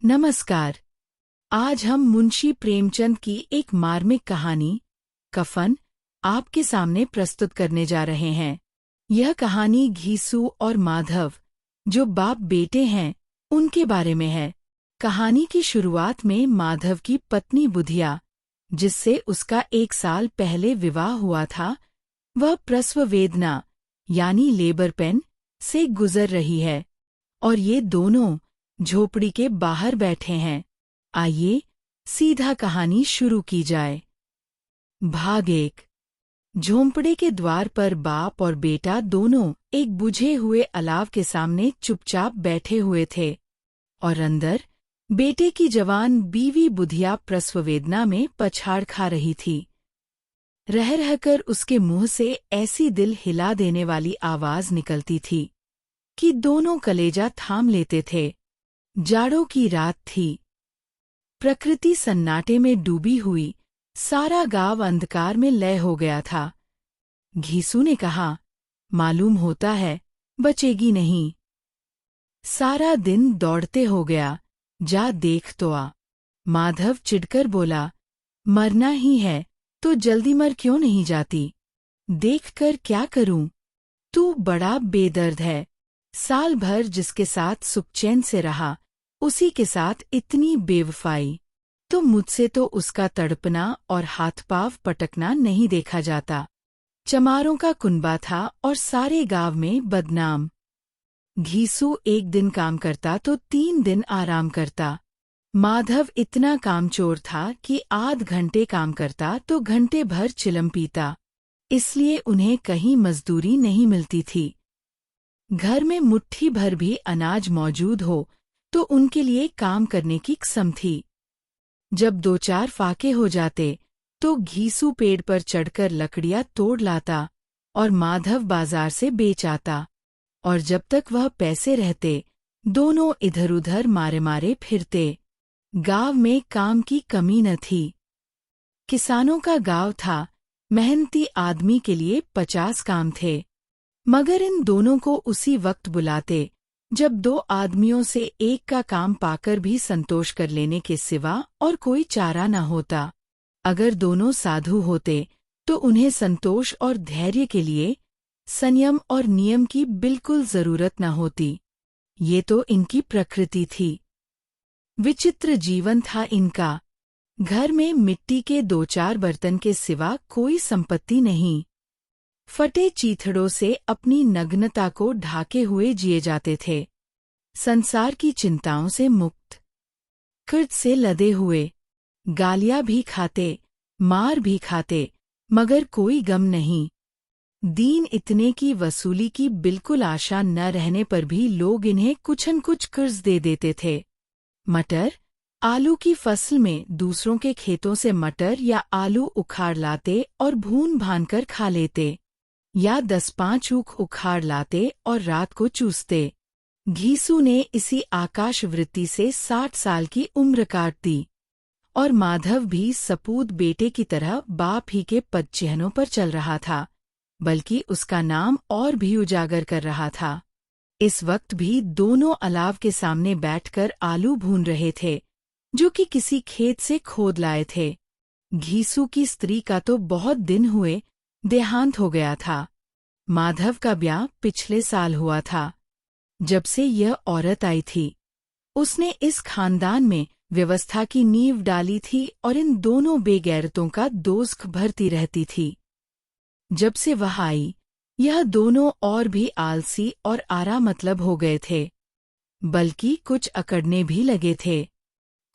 नमस्कार। आज हम मुंशी प्रेमचंद की एक मार्मिक कहानी कफन आपके सामने प्रस्तुत करने जा रहे हैं। यह कहानी घीसू और माधव, जो बाप बेटे हैं, उनके बारे में है। कहानी की शुरुआत में माधव की पत्नी बुधिया, जिससे उसका 1 साल पहले विवाह हुआ था, वह प्रसव वेदना यानी लेबर पेन से गुजर रही है और ये दोनों झोपड़ी के बाहर बैठे हैं। आइए सीधा कहानी शुरू की जाए। भाग 1। झोंपड़े के द्वार पर बाप और बेटा दोनों एक बुझे हुए अलाव के सामने चुपचाप बैठे हुए थे और अंदर बेटे की जवान बीवी बुधिया प्रसव वेदना में पछाड़ खा रही थी। रह रहकर उसके मुंह से ऐसी दिल हिला देने वाली आवाज निकलती थी कि दोनों कलेजा थाम लेते थे। जाड़ों की रात थी। प्रकृति सन्नाटे में डूबी हुई, सारा गांव अंधकार में लय हो गया था। घीसू ने कहा, मालूम होता है बचेगी नहीं। सारा दिन दौड़ते हो गया, जा देख तो आ। माधव चिढ़कर बोला, मरना ही है तो जल्दी मर क्यों नहीं जाती? देखकर क्या करूं? तू बड़ा बेदर्द है। साल भर जिसके साथ सुखचैन से रहा, उसी के साथ इतनी बेवफाई। तो मुझसे तो उसका तड़पना और हाथ पांव पटकना नहीं देखा जाता। चमारों का कुनबा था और सारे गांव में बदनाम। घीसू 1 दिन काम करता तो 3 दिन आराम करता। माधव इतना कामचोर था कि आध घंटे काम करता तो घंटे भर चिलम पीता। इसलिए उन्हें कहीं मजदूरी नहीं मिलती थी। घर में मुट्ठी भर भी अनाज मौजूद हो तो उनके लिए काम करने की कसम थी। जब 2-4 फाके हो जाते तो घीसू पेड़ पर चढ़कर लकड़ियां तोड़ लाता और माधव बाजार से बेच आता। और जब तक वह पैसे रहते, दोनों इधर उधर मारे मारे फिरते। गांव में काम की कमी न थी। किसानों का गांव था, मेहनती आदमी के लिए 50 काम थे। मगर इन दोनों को उसी वक्त बुलाते जब 2 आदमियों से एक का काम पाकर भी संतोष कर लेने के सिवा और कोई चारा न होता। अगर दोनों साधु होते तो उन्हें संतोष और धैर्य के लिए संयम और नियम की बिल्कुल जरूरत न होती। ये तो इनकी प्रकृति थी। विचित्र जीवन था इनका। घर में मिट्टी के 2-4 बर्तन के सिवा कोई संपत्ति नहीं। फटे चीथड़ों से अपनी नग्नता को ढाके हुए जिए जाते थे। संसार की चिंताओं से मुक्त, कर्ज से लदे हुए। गालियां भी खाते, मार भी खाते, मगर कोई गम नहीं। दीन इतने की वसूली की बिल्कुल आशा न रहने पर भी लोग इन्हें कुछ न कुछ कर्ज दे देते थे। मटर, आलू की फसल में दूसरों के खेतों से मटर या आलू उखाड़ लाते और भून भानकर खा लेते, या 10-5 ऊख उखाड़ लाते और रात को चूसते। घीसू ने इसी आकाश वृत्ति से 60 साल की उम्र काट दी और माधव भी सपूत बेटे की तरह बाप ही के पदचिह्नों पर चल रहा था, बल्कि उसका नाम और भी उजागर कर रहा था। इस वक्त भी दोनों अलाव के सामने बैठकर आलू भून रहे थे, जो कि किसी खेत से खोद लाए थे। घीसू की स्त्री का तो बहुत दिन हुए देहांत हो गया था। माधव का ब्याह पिछले साल हुआ था। जब से यह औरत आई थी, उसने इस खानदान में व्यवस्था की नींव डाली थी और इन दोनों बेगैरतों का दोस्ख भरती रहती थी। जब से वह आई, यह दोनों और भी आलसी और आरा मतलब हो गए थे, बल्कि कुछ अकड़ने भी लगे थे।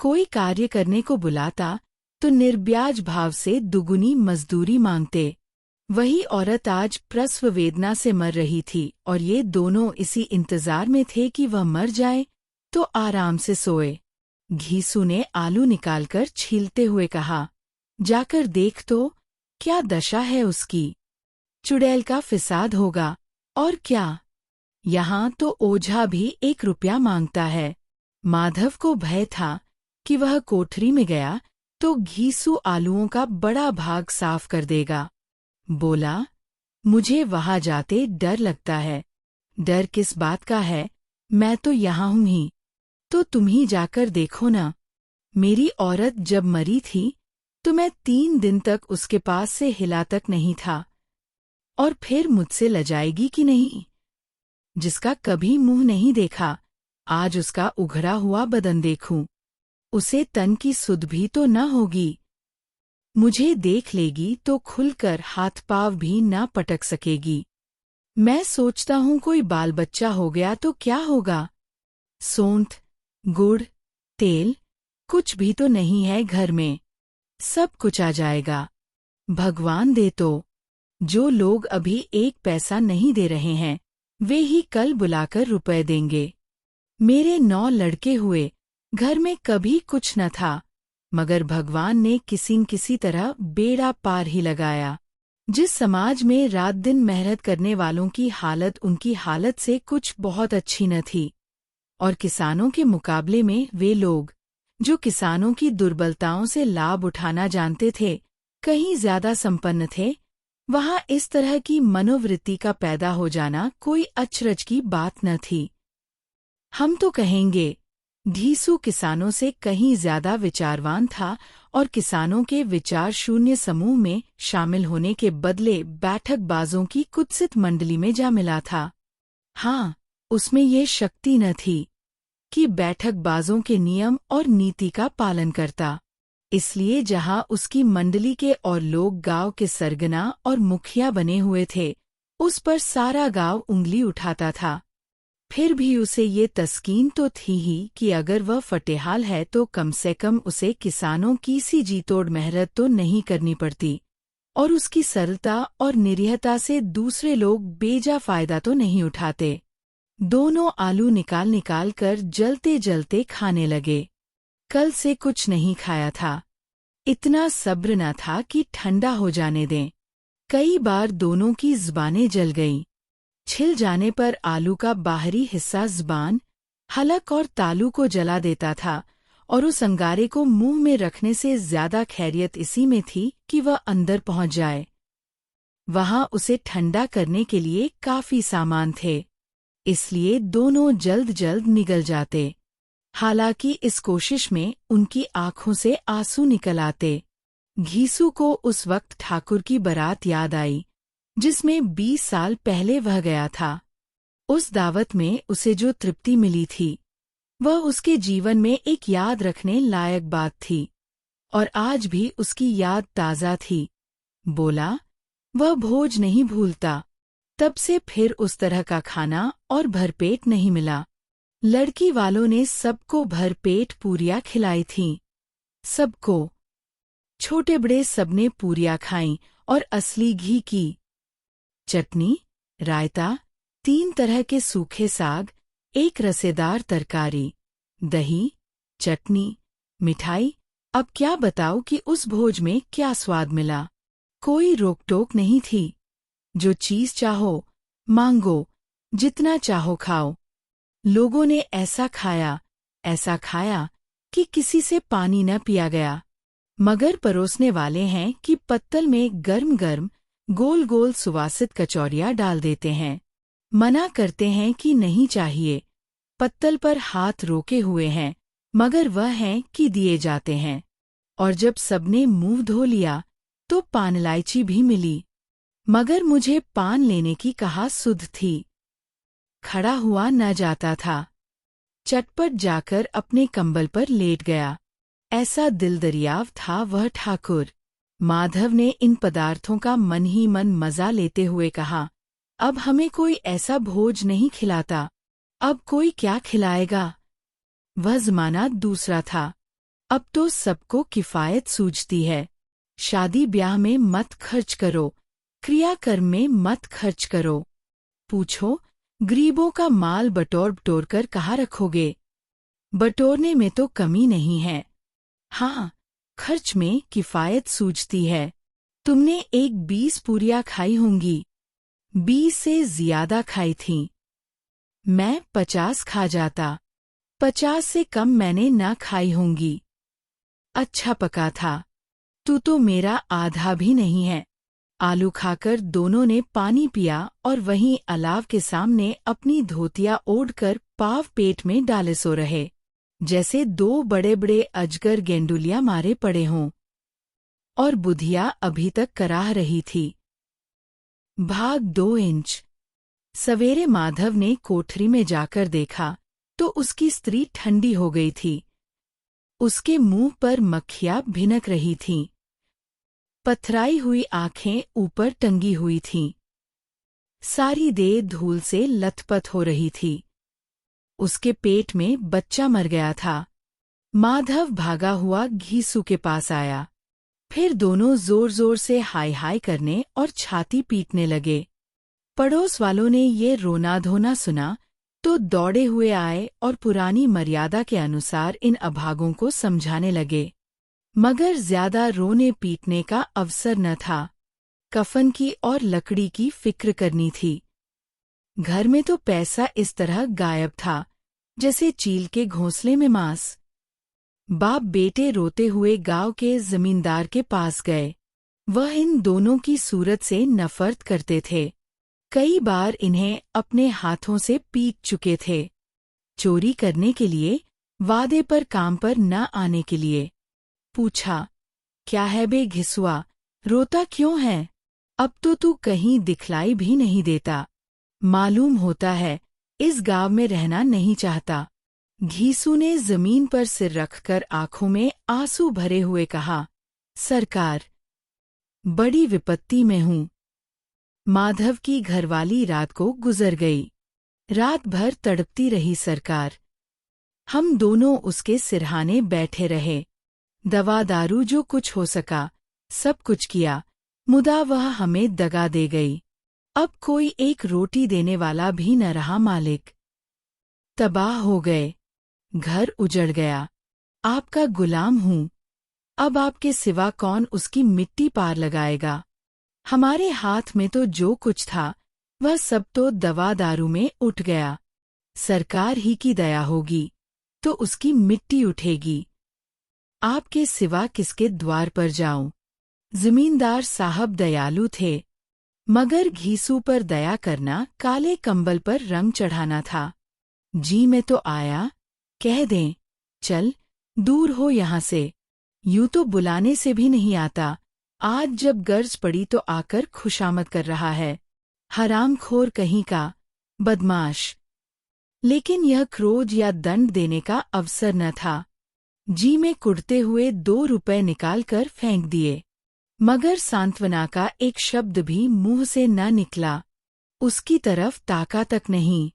कोई कार्य करने को बुलाता तो निर्ब्याज भाव से दुगुनी मजदूरी मांगते। वही औरत आज प्रसव वेदना से मर रही थी और ये दोनों इसी इंतजार में थे कि वह मर जाए तो आराम से सोए। घीसू ने आलू निकालकर छीलते हुए कहा, जाकर देख तो क्या दशा है उसकी। चुड़ैल का फिसाद होगा और क्या। यहाँ तो ओझा भी 1 रुपया मांगता है। माधव को भय था कि वह कोठरी में गया तो घीसू आलूओं का बड़ा भाग साफ कर देगा। बोला, मुझे वहां जाते डर लगता है। डर किस बात का है, मैं तो यहाँ हूँ ही। तो तुम ही जाकर देखो ना। मेरी औरत जब मरी थी तो मैं 3 दिन तक उसके पास से हिला तक नहीं था। और फिर मुझसे लजाएगी कि नहीं? जिसका कभी मुंह नहीं देखा, आज उसका उघड़ा हुआ बदन देखूं। उसे तन की सुध भी तो न होगी। मुझे देख लेगी तो खुलकर हाथ पाँव भी न पटक सकेगी। मैं सोचता हूँ कोई बाल बच्चा हो गया तो क्या होगा। सौंठ, गुड़, तेल कुछ भी तो नहीं है घर में। सब कुछ आ जाएगा। भगवान दे तो। जो लोग अभी 1 पैसा नहीं दे रहे हैं, वे ही कल बुलाकर रुपए देंगे। मेरे 9 लड़के हुए, घर में कभी कुछ न था, मगर भगवान ने किसी न किसी तरह बेड़ा पार ही लगाया। जिस समाज में रात दिन मेहनत करने वालों की हालत उनकी हालत से कुछ बहुत अच्छी न थी, और किसानों के मुकाबले में वे लोग, जो किसानों की दुर्बलताओं से लाभ उठाना जानते थे, कहीं ज्यादा संपन्न थे, वहां इस तरह की मनोवृत्ति का पैदा हो जाना कोई अचरज की बात न थी। हम तो कहेंगे, ढीसू किसानों से कहीं ज्यादा विचारवान था और किसानों के विचार शून्य समूह में शामिल होने के बदले बैठकबाजों की कुत्सित मंडली में जा मिला था। हाँ, उसमें ये शक्ति न थी कि बैठकबाजों के नियम और नीति का पालन करता। इसलिए जहाँ उसकी मंडली के और लोग गांव के सरगना और मुखिया बने हुए थे, उस पर सारा गांव उंगली उठाता था। फिर भी उसे ये तस्कीन तो थी ही कि अगर वह फटेहाल है तो कम से कम उसे किसानों की सी जी-तोड़ मेहनत तो नहीं करनी पड़ती, और उसकी सरलता और निरीहता से दूसरे लोग बेजा फायदा तो नहीं उठाते। दोनों आलू निकाल निकाल कर जलते जलते खाने लगे। कल से कुछ नहीं खाया था। इतना सब्र न था कि ठंडा हो जाने दें। कई बार दोनों की ज़बानें जल गईं। छिल जाने पर आलू का बाहरी हिस्सा ज़बान, हलक और तालू को जला देता था, और उस अंगारे को मुंह में रखने से ज्यादा खैरियत इसी में थी कि वह अंदर पहुंच जाए। वहां उसे ठंडा करने के लिए काफी सामान थे, इसलिए दोनों जल्द जल्द निगल जाते। हालांकि इस कोशिश में उनकी आंखों से आंसू निकल आते। घीसू को उस वक्त ठाकुर की बारात याद आई, जिसमें 20 साल पहले वह गया था। उस दावत में उसे जो तृप्ति मिली थी, वह उसके जीवन में एक याद रखने लायक बात थी, और आज भी उसकी याद ताज़ा थी। बोला, वह भोज नहीं भूलता। तब से फिर उस तरह का खाना और भरपेट नहीं मिला। लड़की वालों ने सबको भरपेट पूरियां खिलाई थीं। सबको। छोटे बड़े सबने पूरियां खाईं, और असली घी की चटनी, रायता, 3 तरह के सूखे साग, एक रसेदार तरकारी, दही, चटनी, मिठाई। अब क्या बताऊं कि उस भोज में क्या स्वाद मिला। कोई रोक टोक नहीं थी। जो चीज चाहो मांगो, जितना चाहो खाओ। लोगों ने ऐसा खाया कि किसी से पानी न पिया गया। मगर परोसने वाले हैं कि पत्तल में गर्म गर्म गोल गोल सुवासित कचौरियां डाल देते हैं। मना करते हैं कि नहीं चाहिए। पत्तल पर हाथ रोके हुए हैं, मगर वह हैं कि दिए जाते हैं। और जब सबने मुंह धो लिया तो पान इलायची भी मिली, मगर मुझे पान लेने की कहा सुध थी। खड़ा हुआ न जाता था। चटपट जाकर अपने कंबल पर लेट गया। ऐसा दिलदरियाव था वह ठाकुर। माधव ने इन पदार्थों का मन ही मन मजा लेते हुए कहा, अब हमें कोई ऐसा भोज नहीं खिलाता। अब कोई क्या खिलाएगा। वह जमाना दूसरा था। अब तो सबको किफायत सूझती है। शादी ब्याह में मत खर्च करो, क्रियाकर्म में मत खर्च करो। पूछो, गरीबों का माल बटोर बटोर कर कहाँ रखोगे। बटोरने में तो कमी नहीं है। हाँ, खर्च में किफायत सूझती है। तुमने एक 20 पूरियां खाई होंगी। 20 से ज्यादा खाई थीं। मैं 50 खा जाता। 50 से कम मैंने ना खाई होंगी। अच्छा पका था। तू तो मेरा आधा भी नहीं है। आलू खाकर दोनों ने पानी पिया और वहीं अलाव के सामने अपनी धोतियां ओढ़कर पाव पेट में डाले सो रहे। जैसे दो बड़े बड़े अजगर गेंडुलिया मारे पड़े हों। और बुधिया अभी तक कराह रही थी। भाग 2 इंच। सवेरे माधव ने कोठरी में जाकर देखा तो उसकी स्त्री ठंडी हो गई थी। उसके मुंह पर मक्खियां भिनक रही थीं। पथराई हुई आंखें ऊपर टंगी हुई थीं। सारी देह धूल से लथपथ हो रही थी। उसके पेट में बच्चा मर गया था। माधव भागा हुआ घीसू के पास आया। फिर दोनों जोर जोर से हाय हाय करने और छाती पीटने लगे। पड़ोस वालों ने ये रोना धोना सुना तो दौड़े हुए आए और पुरानी मर्यादा के अनुसार इन अभागों को समझाने लगे। मगर ज्यादा रोने पीटने का अवसर न था। कफन की और लकड़ी की फिक्र करनी थी। घर में तो पैसा इस तरह गायब था जैसे चील के घोंसले में मांस। बाप बेटे रोते हुए गांव के जमींदार के पास गए। वह इन दोनों की सूरत से नफरत करते थे। कई बार इन्हें अपने हाथों से पीट चुके थे। चोरी करने के लिए, वादे पर काम पर न आने के लिए। पूछा, क्या है बे घिसुआ, रोता क्यों है? अब तो तू कहीं दिखलाई भी नहीं देता। मालूम होता है इस गांव में रहना नहीं चाहता। घीसू ने जमीन पर सिर रखकर आंखों में आंसू भरे हुए कहा, सरकार, बड़ी विपत्ति में हूं। माधव की घरवाली रात को गुजर गई। रात भर तड़पती रही सरकार। हम दोनों उसके सिरहाने बैठे रहे। दवा दारू जो कुछ हो सका सब कुछ किया, मुदा वह हमें दगा दे गई। अब कोई एक रोटी देने वाला भी न रहा मालिक। तबाह हो गए। घर उजड़ गया। आपका गुलाम हूं। अब आपके सिवा कौन उसकी मिट्टी पार लगाएगा? हमारे हाथ में तो जो कुछ था वह सब तो दवा दारू में उठ गया। सरकार ही की दया होगी तो उसकी मिट्टी उठेगी। आपके सिवा किसके द्वार पर जाऊं? जमींदार साहब दयालु थे, मगर घीसू पर दया करना काले कंबल पर रंग चढ़ाना था। जी में तो आया, कह दें, चल दूर हो यहाँ से। यूं तो बुलाने से भी नहीं आता। आज जब गर्ज पड़ी तो आकर खुशामद कर रहा है। हरामखोर कहीं का, बदमाश। लेकिन यह क्रोध या दंड देने का अवसर न था। जी में कुढ़ते हुए 2 रुपए निकालकर फेंक दिए, मगर सांत्वना का एक शब्द भी मुंह से न निकला। उसकी तरफ ताका तक नहीं,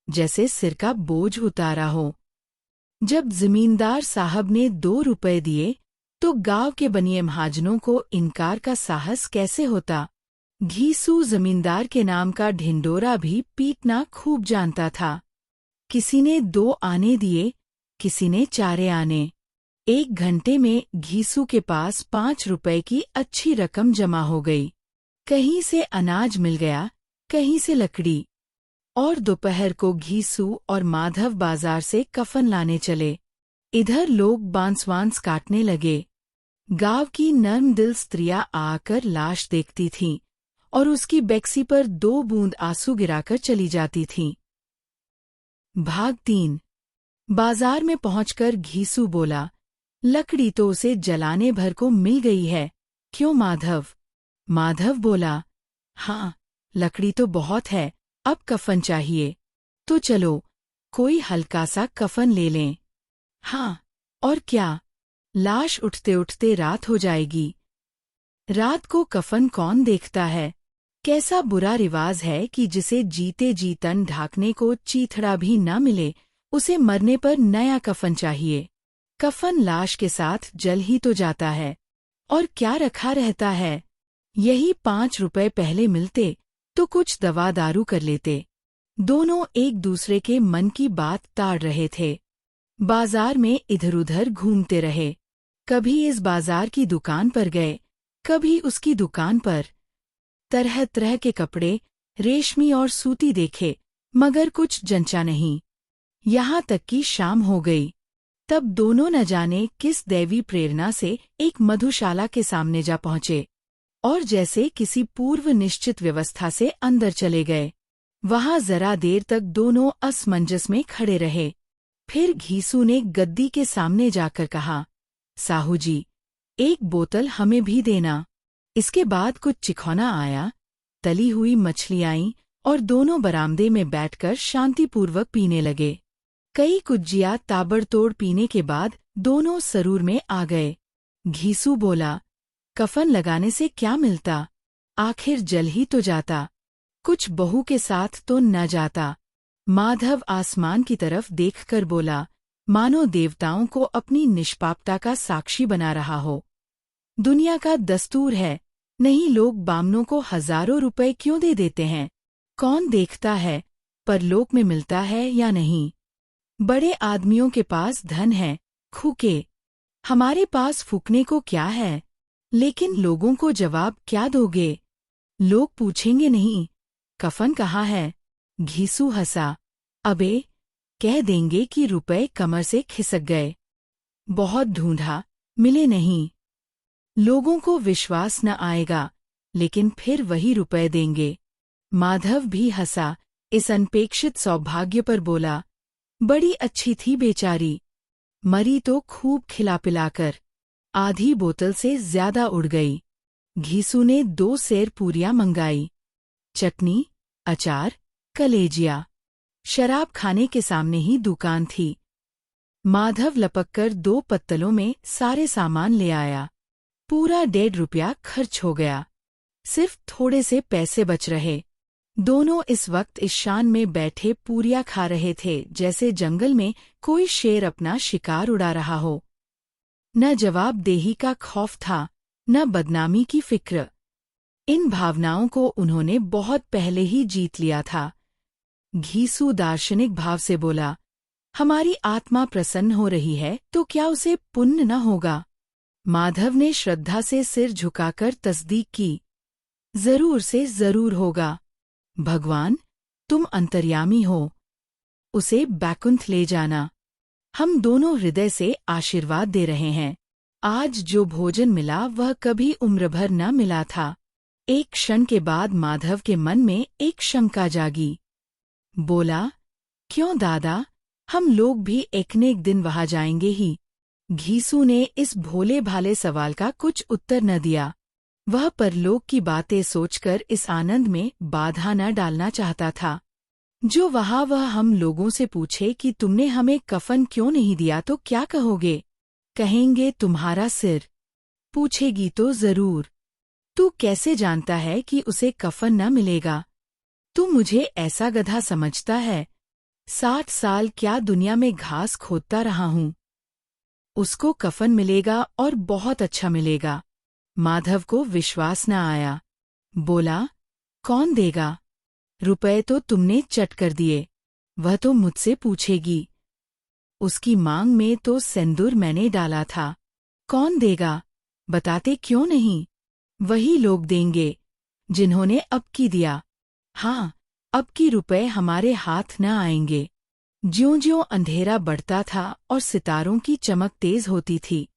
जैसे सिर का बोझ उतारा हो। जब जमींदार साहब ने 2 रुपए दिए तो गांव के बनिए महाजनों को इनकार का साहस कैसे होता? घीसू जमींदार के नाम का ढिंडोरा भी पीटना खूब जानता था। किसी ने 2 आने दिए, किसी ने 4 आने। 1 घंटे में घीसू के पास 5 रुपए की अच्छी रकम जमा हो गई। कहीं से अनाज मिल गया, कहीं से लकड़ी। और दोपहर को घीसू और माधव बाजार से कफन लाने चले। इधर लोग बांस काटने लगे। गांव की नर्म दिल स्त्रियां आकर लाश देखती थीं और उसकी बेक्सी पर 2 बूंद आंसू गिराकर चली जाती थीं। भाग 3। बाजार में पहुंचकर घीसू बोला, लकड़ी तो उसे जलाने भर को मिल गई है, क्यों माधव? माधव बोला, हाँ, लकड़ी तो बहुत है, अब कफन चाहिए। तो चलो, कोई हल्का सा कफन ले लें। हाँ, और क्या, लाश उठते उठते रात हो जाएगी। रात को कफन कौन देखता है? कैसा बुरा रिवाज है कि जिसे जीते जी तन ढाकने को चीथड़ा भी न मिले, उसे मरने पर नया कफन चाहिए। कफन लाश के साथ जल ही तो जाता है, और क्या रखा रहता है? यही 5 रुपए पहले मिलते तो कुछ दवा दारू कर लेते। दोनों एक दूसरे के मन की बात ताड़ रहे थे। बाजार में इधर उधर घूमते रहे। कभी इस बाजार की दुकान पर गए, कभी उसकी दुकान पर। तरह तरह के कपड़े, रेशमी और सूती देखे, मगर कुछ जंचा नहीं। यहाँ तक कि शाम हो गई। तब दोनों न जाने किस दैवी प्रेरणा से एक मधुशाला के सामने जा पहुँचे और जैसे किसी पूर्व निश्चित व्यवस्था से अंदर चले गए। वहां जरा देर तक दोनों असमंजस में खड़े रहे। फिर घीसू ने गद्दी के सामने जाकर कहा, साहू जी, एक बोतल हमें भी देना। इसके बाद कुछ चिखौना आया, तली हुई मछली आईं और दोनों बरामदे में बैठकर शांतिपूर्वक पीने लगे। कई कुज्जिया ताबड़तोड़ पीने के बाद दोनों सरूर में आ गए। घीसू बोला, कफन लगाने से क्या मिलता, आखिर जल ही तो जाता, कुछ बहू के साथ तो न जाता। माधव आसमान की तरफ देखकर बोला, मानो देवताओं को अपनी निष्पापता का साक्षी बना रहा हो। दुनिया का दस्तूर है, नहीं लोग बामनों को हजारों रुपए क्यों दे देते हैं? कौन देखता है परलोक में मिलता है या नहीं? बड़े आदमियों के पास धन है, खूके। हमारे पास फूकने को क्या है? लेकिन लोगों को जवाब क्या दोगे? लोग पूछेंगे नहीं, कफन कहाँ है? घीसू हंसा, अबे, कह देंगे कि रुपए कमर से खिसक गए। बहुत ढूंढा, मिले नहीं। लोगों को विश्वास न आएगा, लेकिन फिर वही रुपए देंगे। माधव भी हंसा, इस अनपेक्षित सौभाग्य पर बोला, बड़ी अच्छी थी बेचारी, मरी तो खूब खिला पिलाकर। आधी बोतल से ज्यादा उड़ गई। घीसू ने 2 सेर पूरियां मंगाई, चटनी, अचार, कलेजिया। शराब खाने के सामने ही दुकान थी। माधव लपककर 2 पत्तलों में सारे सामान ले आया। पूरा 1.5 रुपया खर्च हो गया। सिर्फ थोड़े से पैसे बच रहे। दोनों इस वक्त इस शान में बैठे पूरियां खा रहे थे जैसे जंगल में कोई शेर अपना शिकार उड़ा रहा हो। न जवाबदेही का खौफ था, न बदनामी की फिक्र। इन भावनाओं को उन्होंने बहुत पहले ही जीत लिया था। घीसू दार्शनिक भाव से बोला, हमारी आत्मा प्रसन्न हो रही है तो क्या उसे पुण्य न होगा? माधव ने श्रद्धा से सिर झुकाकर तस्दीक की, जरूर से जरूर होगा। भगवान, तुम अंतर्यामी हो। उसे बैकुंठ ले जाना। हम दोनों हृदय से आशीर्वाद दे रहे हैं। आज जो भोजन मिला वह कभी उम्र भर न मिला था। एक क्षण के बाद माधव के मन में एक शंका जागी। बोला, क्यों दादा, हम लोग भी एक न एक दिन वहां जाएंगे ही। घीसू ने इस भोले भाले सवाल का कुछ उत्तर न दिया। वह परलोक की बातें सोचकर इस आनंद में बाधा न डालना चाहता था। जो वह हम लोगों से पूछे कि तुमने हमें कफन क्यों नहीं दिया तो क्या कहोगे? कहेंगे तुम्हारा सिर। पूछेगी तो जरूर, तू कैसे जानता है कि उसे कफन न मिलेगा? तू मुझे ऐसा गधा समझता है? 60 साल क्या दुनिया में घास खोदता रहा हूं। उसको कफन मिलेगा और बहुत अच्छा मिलेगा। माधव को विश्वास न आया। बोला, कौन देगा? रुपए तो तुमने चट कर दिए, वह तो मुझसे पूछेगी। उसकी मांग में तो सिंदूर मैंने डाला था। कौन देगा? बताते क्यों नहीं? वही लोग देंगे जिन्होंने अब की दिया। हाँ, अब की रुपए हमारे हाथ न आएंगे। ज्यों-ज्यों अंधेरा बढ़ता था और सितारों की चमक तेज होती थी,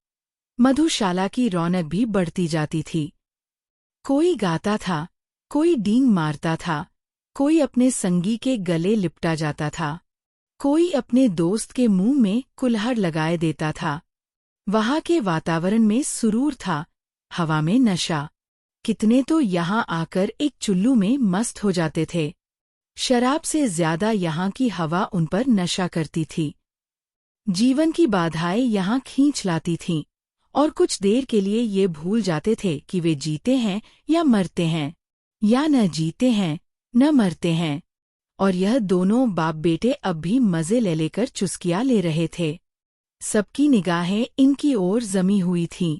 मधुशाला की रौनक भी बढ़ती जाती थी। कोई गाता था, कोई डींग मारता था, कोई अपने संगी के गले लिपटा जाता था, कोई अपने दोस्त के मुंह में कुल्हड़ लगाए देता था। वहां के वातावरण में सुरूर था, हवा में नशा। कितने तो यहाँ आकर एक चुल्लू में मस्त हो जाते थे। शराब से ज्यादा यहाँ की हवा उन पर नशा करती थी। जीवन की बाधाएं यहाँ खींच लाती थीं, और कुछ देर के लिए ये भूल जाते थे कि वे जीते हैं या मरते हैं, या न जीते हैं न मरते हैं। और यह दोनों बाप बेटे अब भी मजे ले लेकर चुस्कियां ले रहे थे। सबकी निगाहें इनकी ओर जमी हुई थीं।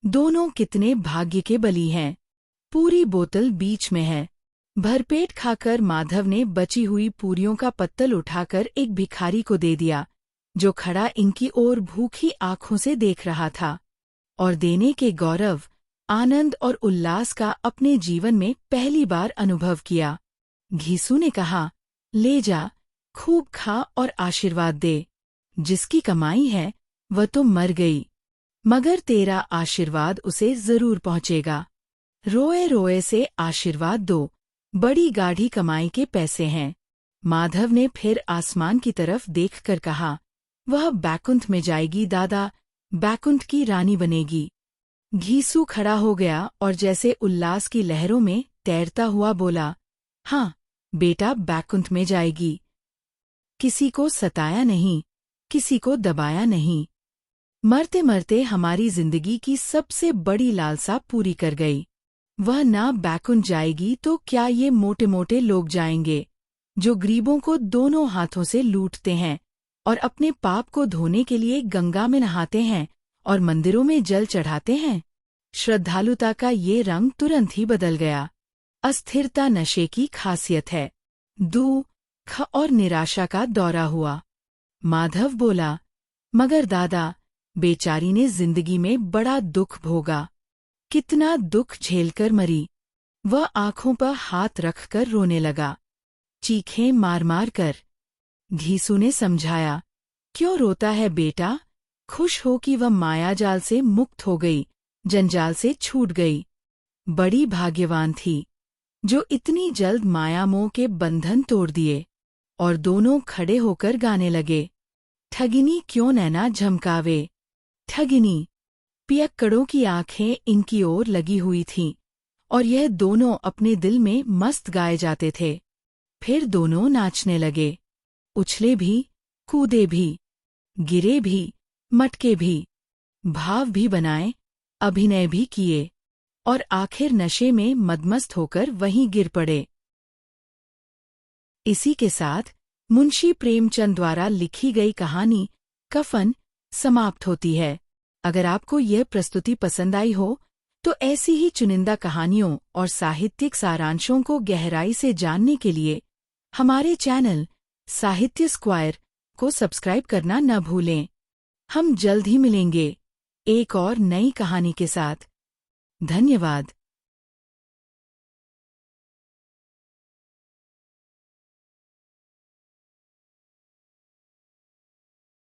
दोनों कितने भाग्य के बली हैं। पूरी बोतल बीच में है। भरपेट खाकर माधव ने बची हुई पूरियों का पत्तल उठाकर एक भिखारी को दे दिया, जो खड़ा इनकी ओर भूखी आंखों से देख रहा था, और देने के गौरव, आनंद और उल्लास का अपने जीवन में पहली बार अनुभव किया। घीसू ने कहा, ले जा, खूब खा और आशीर्वाद दे। जिसकी कमाई है वह तो मर गई, मगर तेरा आशीर्वाद उसे जरूर पहुंचेगा। रोए रोए से आशीर्वाद दो, बड़ी गाढ़ी कमाई के पैसे हैं। माधव ने फिर आसमान की तरफ देखकर कहा, वह बैकुंठ में जाएगी दादा, बैकुंठ की रानी बनेगी। घीसू खड़ा हो गया और जैसे उल्लास की लहरों में तैरता हुआ बोला, हाँ बेटा, बैकुंठ में जाएगी। किसी को सताया नहीं, किसी को दबाया नहीं। मरते मरते हमारी जिंदगी की सबसे बड़ी लालसा पूरी कर गई। वह ना बैकुंठ जाएगी तो क्या ये मोटे मोटे लोग जाएंगे, जो गरीबों को दोनों हाथों से लूटते हैं और अपने पाप को धोने के लिए गंगा में नहाते हैं और मंदिरों में जल चढ़ाते हैं। श्रद्धालुता का ये रंग तुरंत ही बदल गया। अस्थिरता नशे की खासियत है। दुख और निराशा का दौरा हुआ। माधव बोला, मगर दादा, बेचारी ने जिंदगी में बड़ा दुख भोगा, कितना दुख झेलकर मरी। वह आंखों पर हाथ रखकर रोने लगा, चीखें मार मार कर। घीसू ने समझाया, क्यों रोता है बेटा, खुश हो कि वह मायाजाल से मुक्त हो गई, जंजाल से छूट गई। बड़ी भाग्यवान थी जो इतनी जल्द मायामोह के बंधन तोड़ दिए। और दोनों खड़े होकर गाने लगे, ठगिनी क्यों नैना झमकावे, ठगिनी। पियक्कड़ों की आंखें इनकी ओर लगी हुई थीं और यह दोनों अपने दिल में मस्त गाए जाते थे। फिर दोनों नाचने लगे, उछले भी, कूदे भी, गिरे भी, मटके भी, भाव भी बनाए, अभिनय भी किए और आखिर नशे में मदमस्त होकर वहीं गिर पड़े। इसी के साथ मुंशी प्रेमचंद द्वारा लिखी गई कहानी कफन समाप्त होती है। अगर आपको यह प्रस्तुति पसंद आई हो तो ऐसी ही चुनिंदा कहानियों और साहित्यिक सारांशों को गहराई से जानने के लिए हमारे चैनल साहित्य स्क्वायर को सब्सक्राइब करना न भूलें। हम जल्द ही मिलेंगे एक और नई कहानी के साथ। धन्यवाद।